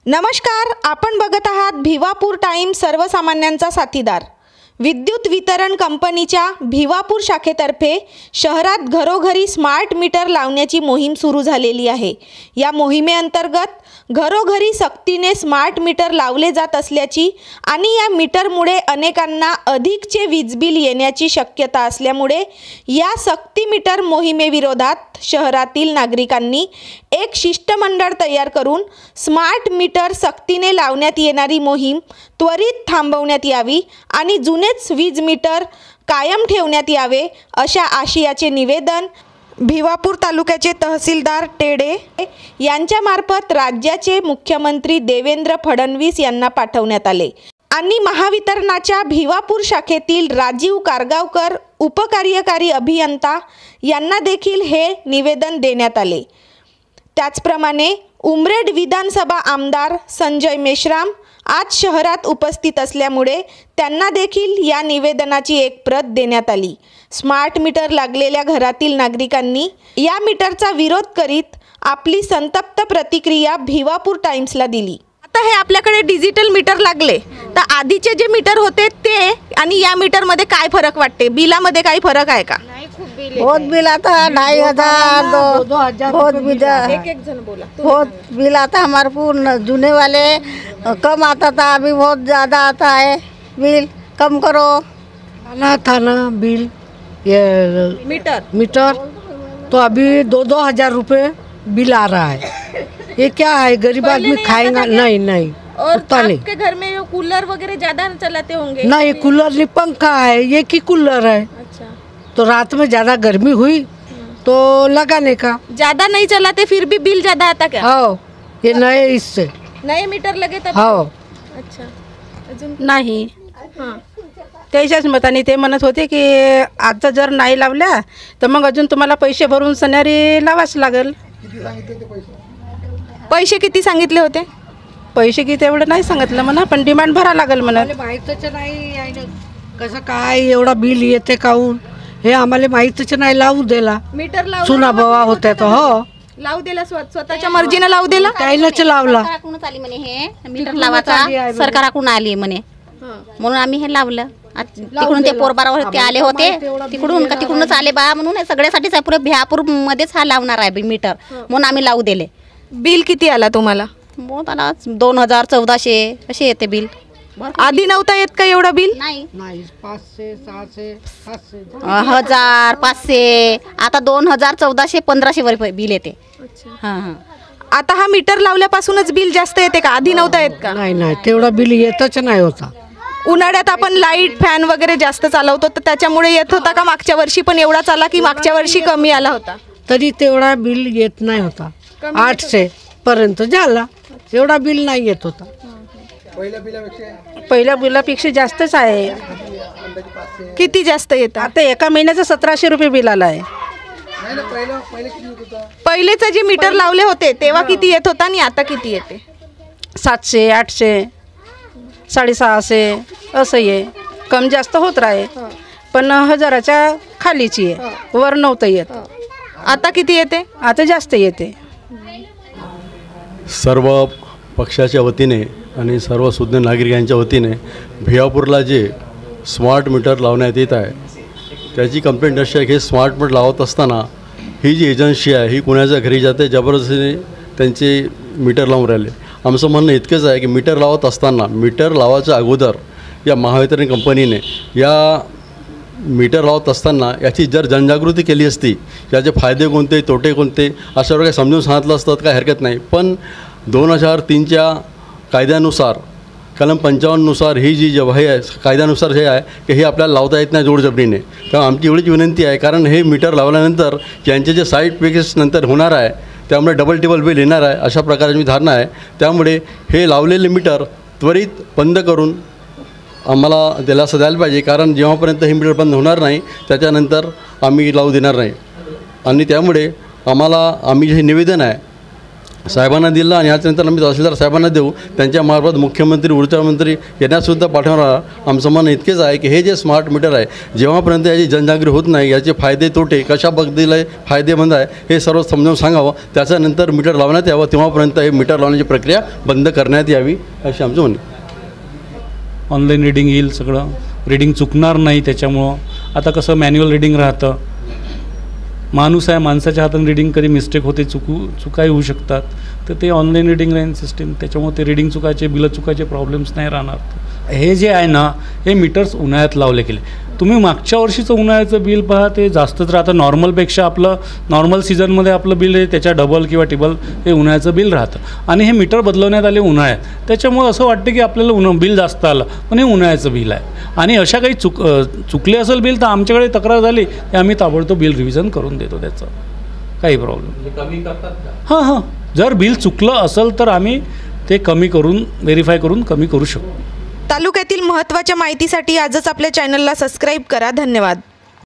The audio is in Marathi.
नमस्कार, आपण बघत आहात भिवापूर टाइम, सर्वसामान्यांचा साथीदार। विद्युत वितरण कंपनीच्या भिवापूर शाखेतर्फे शहरात घरोघरी स्मार्ट मीटर लावण्याची मोहीम सुरू झालेली आहे। या मोहिमेअंतर्गत घरोघरी सक्तीने स्मार्ट मीटर लावले जात असल्याची आणि या मीटरमुळे अनेकांना अधिकचे वीज बिल येण्याची शक्यता असल्यामुळे या सक्ती मीटर मोहिमेविरोधात शहरातील नागरिकांनी एक शिष्टमंडळ तयार करून स्मार्ट मीटर सक्तीने लावण्यात येणारी मोहीम त्वरित थांबवण्यात यावी आणि जुनेच वीज मीटर कायम ठेवण्यात यावे अशा आशयाचे निवेदन भिवापूर तालुक्याचे तहसीलदार टेडे यांच्यामार्फत राज्याचे मुख्यमंत्री देवेंद्र फडणवीस यांना पाठवण्यात आले आणि महावितरणाच्या भिवापूर शाखेतील राजीव कारगावकर उपकार्यकारी अभियंता यांना देखील हे निवेदन देण्यात आले। त्याचप्रमाणे उमरेड विधानसभा आमदार संजय मेश्राम आज शहरात उपस्थित असल्यामुळे त्यांना देखील या निवेदनाची एक प्रत देण्यात आली। स्मार्ट मीटर लागलेल्या घरातील नागरिकांनी या मीटरचा विरोध करीत आपली संतप्त प्रतिक्रिया भिवापूर टाइम्सला दिली। आता हे आपल्याकडे डिजिटल मीटर लागले, तर आधीचे जे मीटर होते ते आणि या मीटरमध्ये काय फरक वाटते? बिलामध्ये काही फरक आहे का? बहुत बिल आता 2500 बहुत बिल एक जन बोला। बहुत बिल आता हमारे पूर्ण जुने वाले कम आता था, अभी बहुत ज़्यादा आता है बिल। कम करो। आना था ना बिल ये मीटर तो अभी 2-2 हज़ार रुपये बिल आ रहा है। ये क्या है, गरीब आदमी खाएगा? नहीं और उतना नहीं। आपके घर में कूलर वगैरह ज्यादा चलाते होंगे? नहीं, कूलर नहीं, पंखा है, ये की कूलर है। अच्छा, तो रात में ज़्यादा गर्मी हुई तो लगाने का। ज्यादा नहीं चलाते फिर भी बिल ज्यादा आता क्या? हाँ, ये नए इससे नए मीटर लगे तब? हाँ। अच्छा, अजून नाही, हां त्याच्याच मताने ते म्हणत होते की आजचा जर नाही लावल्या तर मग अजून तुम्हाला पैसे भरून सणारी लावाच लागेल। पैसे किती सांगितले होते? पैसे किती एवढं नाही सांगितलं म्हणा, पण डिमांड भरा लागेल म्हणा। माहीतच नाही आहे ना कसं काय एवढा बिल येते काहून, हे आम्हाला माहीतच नाही। लावू दिला मीटर लावू सुना बाबा होते तो हो लावू दिला, स्वतःच्या मर्जीने लावू दिला। काहीच लावला। सरकाराकडूनच आली म्हणे, हे मीटर लावायचा सरकाराकडून आली म्हणे, म्हणून आम्ही हे लावलं। तिकडून ते पोरबारावर ते आले होते, तिकडूनच आले बा, म्हणून सगळ्यासाठीच आहे, पुरे भिवापूर मध्येच हा लावणार आहे मीटर, म्हणून आम्ही लावू दिले। बिल किती आला तुम्हाला? मग आला 2000-1400 असे येते बिल। आधी नव्हता येत का एवढा बिल? नाही, 500, 600, 700 1000, 500, आता 2000-1400-1500 वर बिल येते। हां, आता हा मीटर लावल्यापासूनच बिल जास्त येते का? आधी नव्हता येत का? नाही, तेवढा बिल येतच नाही होता। उन्हाळ्यात आपण लाईट फॅन वगैरे जास्त चालवतो, तर त्याच्यामुळे येत होता का? मागच्या वर्षी पण एवढाच आला की मागच्या वर्षी कमी आला होता? तरी तेवढा बिल येत नाही होता, 800 पर्यंत झाला, एवढा बिल नाही येत होता। पहिल्या बिलापेक्षा जास्तच आहे। किती जास्त येतं? आता एका महिन्याचं 1700 रुपये बिल आलं आहे। पहिलेचे जे मीटर लावले होते तेव्हा किती येत होता आणि आता किती येते? 700, 800, 650 असं आहे, कम जास्त होत राहे, पण 1000च्या खालीची आहे, वर नव्हतं येत। आता किती येते? आता जास्त येते। सर्व पक्षाच्या वतीने आणि सर्व सुज्ञ नागरिकांच्या वतीने भिवापूरला जे स्मार्ट मीटर लावण्यात येत आहे त्याची कंप्लेंट अशी आहे की स्मार्ट मीटर लावत असताना ही जी एजन्सी आहे ही कुणाच्या घरी जाते, जबरदस्तीने त्यांचे मीटर लावून राहिले। आमचं म्हणणं इतकंच आहे की मीटर लावत असताना मीटर लावायच्या अगोदर या महावितरण कंपनीने या मीटर लावत असताना याची जर जनजागृती केली असती, याचे फायदे कोणते तोटे कोणते अशा प्रकारे समजून सांगितलं असतं काय हरकत नाही। पण 2003च्या कायद्यानुसार कलम 55नुसार ही जी हे आहे कायद्यानुसार हे आहे की हे आपल्याला लावता येत नाही जोडजबरीने। तेव्हा आमची एवढीच विनंती आहे, कारण हे मीटर लावल्यानंतर यांचे जे साईड इफेक्ट्स नंतर होणार आहे त्यामुळे डबल टिबल बिल येणार आहे अशा प्रकारची धारणा आहे। त्यामुळे हे लावलेले मीटर त्वरित बंद करून आम्हाला दिलासा द्यायला पाहिजे, कारण जेव्हापर्यंत हे मीटर बंद होणार नाही त्याच्यानंतर आम्ही लावू देणार नाही। आणि त्यामुळे आम्ही जे निवेदन आहे साहेबांना दिला आणि याच्यानंतर आम्ही तहसीलदार साहेबांना देऊ, त्यांच्यामार्फत मुख्यमंत्री ऊर्जामंत्री यांनासुद्धा पाठवणार. आमचं म्हणणं इतकेच आहे की हे जे स्मार्ट मीटर आहे, जेव्हापर्यंत याची जनजागृती होत नाही, याचे फायदे तोटे कशा पद्धतीला फायदेमंद आहे हे सर्व समजावून सांगावं, त्याच्यानंतर मीटर लावण्यात यावं, तेव्हापर्यंत हे मीटर लावण्याची प्रक्रिया बंद करण्यात यावी अशी आमचं म्हणणं. ऑनलाईन रीडिंग येईल, सगळं रीडिंग चुकणार नाही. त्याच्यामुळं आता कसं मॅन्युअल रीडिंग राहतं, माणूस आहे, माणसाच्या हाताने रीडिंग कधी मिस्टेक होते, चुकाही होऊ शकतात. तर ते ऑनलाईन रीडिंग राहील सिस्टीम, त्याच्यामुळे ते रीडिंग चुकायचे, बिलं चुकायचे प्रॉब्लेम्स नाही राहणार. हे जे आहे ना, हे मीटर्स उन्हाळ्यात लावले गेले. तुम्ही मागच्या वर्षीचं उन्हाळ्याचं बिल पहा, ते जास्तच राहतं. नॉर्मलपेक्षा आपलं नॉर्मल सीझनमध्ये आपलं बिल आहे त्याच्या डबल किंवा टिबल हे उन्हाळ्याचं बिल राहतं. आणि हे मीटर बदलवण्यात आले उन्हाळ्यात, त्याच्यामुळे असं वाटतं की आपल्याला बिल जास्त आलं, पण हे उन्हाळ्याचं बिल आहे. आणि अशा काही चुकले असेल बिल तर आमच्याकडे तक्रार झाली की आम्ही ताबडतोब बिल रिव्हिजन करून देतो, त्याचं काही प्रॉब्लेम कमी करतात. हां, जर बिल चुकलं असेल तर आम्ही ते कमी करून व्हेरीफाय करून कमी करू शकतो. तालुक्यातील महत्त्वाच्या माहितीसाठी आजच आपल्या चॅनलला सबस्क्राईब करा. धन्यवाद.